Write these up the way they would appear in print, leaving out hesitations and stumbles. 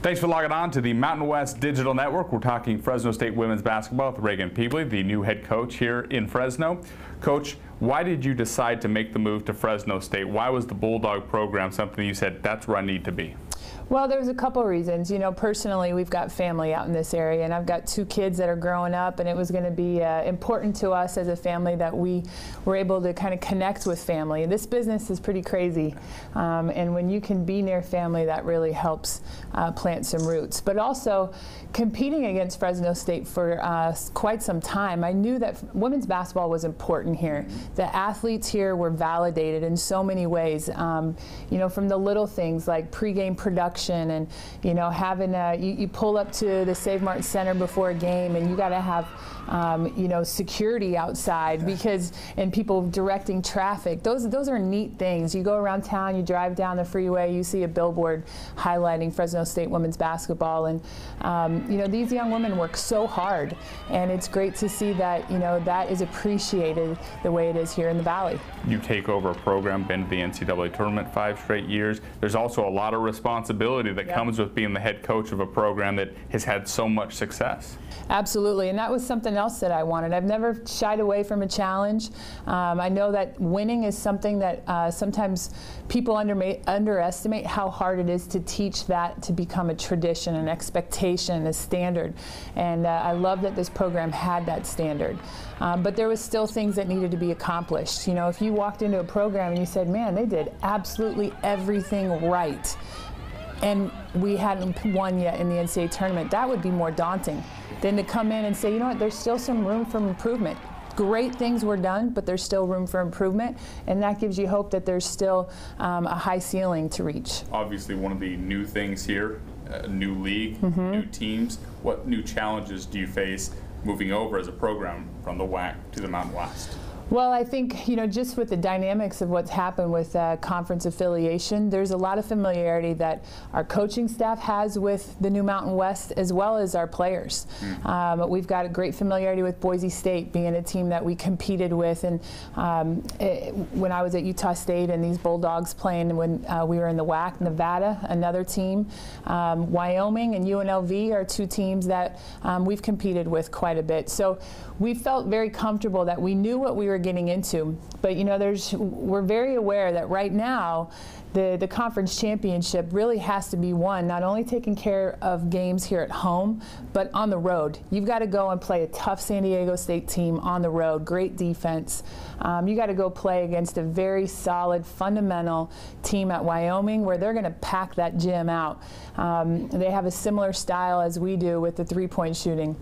Thanks for logging on to the Mountain West Digital Network. We're talking Fresno State women's basketball with Raegan Pebley, the new head coach here in Fresno. Coach, why did you decide to make the move to Fresno State? Why was the Bulldog program something you said, that's where I need to be? Well, there's a couple reasons. You know, personally, we've got family out in this area, and I've got 2 kids that are growing up, and it was going to be important to us as a family that we were able to kind of connect with family. This business is pretty crazy, and when you can be near family, that really helps plant some roots. But also, competing against Fresno State for quite some time, I knew that women's basketball was important here. The athletes here were validated in so many ways, you know, from the little things like pregame production and, you know, having you pull up to the Save Mart Center before a game and you got to have, you know, security outside because, and people directing traffic. Those are neat things. You go around town, you drive down the freeway, you see a billboard highlighting Fresno State women's basketball, and you know, these young women work so hard, and it's great to see that, you know, that is appreciated the way it is here in the Valley. You take over a program, been to the NCAA tournament 5 straight years. There's also a lot of responsibility that comes with being the head coach of a program that has had so much success. Absolutely, and that was something else that I wanted. I've never shied away from a challenge. I know that winning is something that sometimes people underestimate how hard it is to teach that to become a tradition, an expectation, a standard. And I love that this program had that standard. But there was still things that needed to be accomplished. You know, if you walked into a program and you said, man, they did absolutely everything right, and we hadn't won yet in the NCAA tournament, that would be more daunting than to come in and say, you know what, there's still some room for improvement. Great things were done, but there's still room for improvement, and that gives you hope that there's still a high ceiling to reach. Obviously, one of the new things here, a new league, new teams. What new challenges do you face moving over as a program from the WAC to the Mountain West? Well, I think, you know, just with the dynamics of what's happened with conference affiliation, there's a lot of familiarity that our coaching staff has with the new Mountain West as well as our players. We've got a great familiarity with Boise State, being a team that we competed with, and when I was at Utah State and these Bulldogs playing when we were in the WAC. Nevada, another team. Wyoming and UNLV are 2 teams that we've competed with quite a bit. So we felt very comfortable that we knew what we were getting into, but you know, we're very aware that right now the conference championship really has to be won, not only taking care of games here at home, but on the road. You've got to go and play a tough San Diego State team on the road, great defense. You got to go play against a very solid, fundamental team at Wyoming where they're going to pack that gym out. They have a similar style as we do with the 3-point shooting.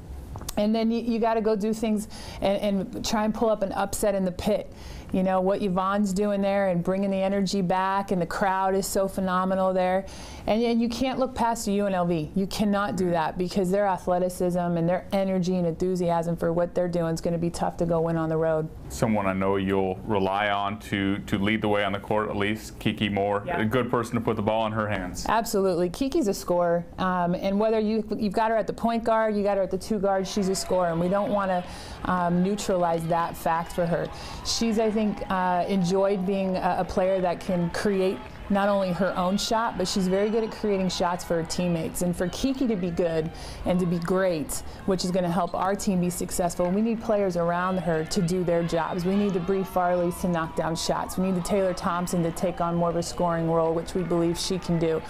And then you got to go do things and try and pull up an upset in the pit. You know, what Yvonne's doing there and bringing the energy back, and the crowd is so phenomenal there. And you can't look past the UNLV. You cannot do that because their athleticism and their energy and enthusiasm for what they're doing is going to be tough to go win on the road. Someone I know you'll rely on to lead the way on the court, at least, Kiki Moore, a good person to put the ball in her hands. Absolutely. Kiki's a scorer, and whether you've got her at the point guard, you got her at the 2 guard, she's a scorer, and we don't want to neutralize that fact for her. She's, I think, enjoyed being a player that can create not only her own shot, but she's very good at creating shots for her teammates. And for Kiki to be good and to be great, which is going to help our team be successful, we need players around her to do their jobs. We need the Bree Farleys to knock down shots. We need the Taylor Thompson to take on more of a scoring role, which we believe she can do.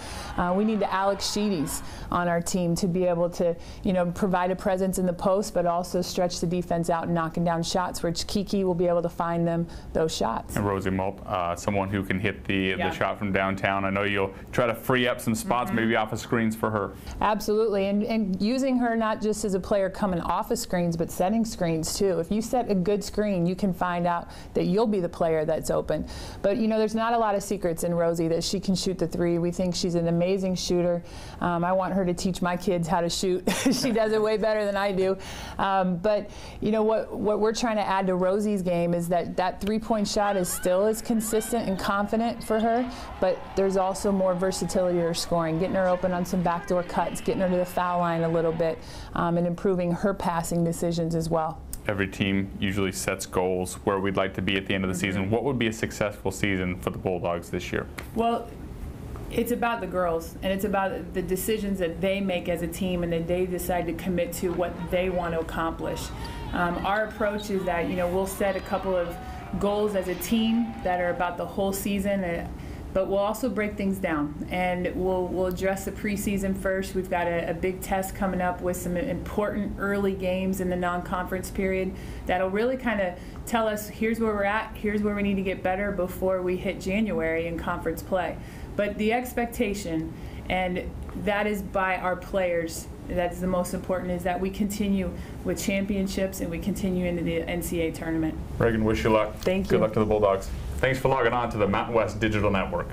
We need the Alex Sheedy's on our team to be able to, you know, provide a presence in the post, but also stretch the defense out and knocking down shots, which Kiki will be able to find them those shots. And Rosie Mulp, someone who can hit the shot from downtown. I know you'll try to free up some spots, maybe off of screens for her. Absolutely, and using her not just as a player coming off of screens, but setting screens too. If you set a good screen, you can find out that you'll be the player that's open. But you know, there's not a lot of secrets in Rosie, that she can shoot the 3. We think she's an amazing shooter. I want her to teach my kids how to shoot. She does it way better than I do. But you know, what we're trying to add to Rosie's game is that 3-point shot is still as consistent and confident for her, but there's also more versatility to her scoring, getting her open on some backdoor cuts, getting her to the foul line a little bit, and improving her passing decisions as well. Every team usually sets goals where we'd like to be at the end of the season. What would be a successful season for the Bulldogs this year? Well, It's about the girls, and it's about the decisions that they make as a team, and that they decide to commit to what they want to accomplish. Our approach is that, you know, we'll set a couple of goals as a team that are about the whole season, but we'll also break things down, and we'll address the preseason first. We've got a big test coming up with some important early games in the non-conference period that'll really kind of tell us, here's where we're at, here's where we need to get better before we hit January in conference play. But the expectation, and that is by our players, that's the most important, is that we continue with championships and we continue into the NCAA tournament. Raegan, wish you luck. Thank you. Good luck to the Bulldogs. Thanks for logging on to the Mountain West Digital Network.